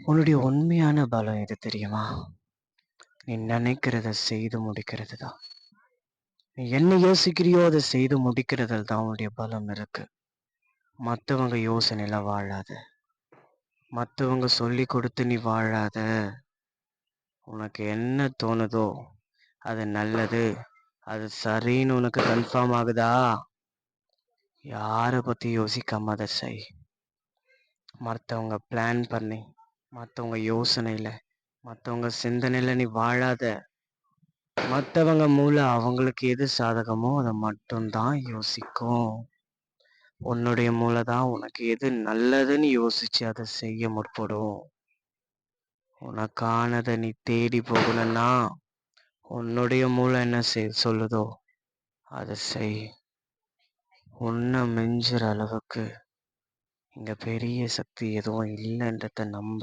உன்னுடைய உண்மையான பலம் எது தெரியுமா? நீ நினைக்கிறத செய்து முடிக்கிறது தான். நீ என்ன யோசிக்கிறியோ அதை செய்து முடிக்கிறதில் தான் உன்னுடைய பலம் இருக்கு. மற்றவங்க யோசனையில வாழாத. மற்றவங்க சொல்லி கொடுத்து நீ வாழாத. உனக்கு என்ன தோணுதோ அது நல்லது, அது சரின்னு உனக்கு கன்ஃபார்ம் ஆகுதா, யாரை பத்தி யோசிக்காம அதை செய். மற்றவங்க பிளான் பண்ணி, மற்றவங்க யோசனையில, மற்றவங்க சிந்தனையில நீ வாழாத. மற்றவங்க மூளை அவங்களுக்கு எது சாதகமோ அதை மட்டும்தான் யோசிக்கும். உன்னுடைய மூளை தான் உனக்கு எது நல்லதுன்னு யோசிச்சு அதை செய்ய முற்படும். உனக்கானதை நீ தேடி போகணும்னா உன்னுடைய மூளை என்ன சொல்லுதோ அதை செய். உன்னை மிஞ்சுற அளவுக்கு இங்க பெரிய சக்தி எதுவும் இல்லைன்றத நம்ப.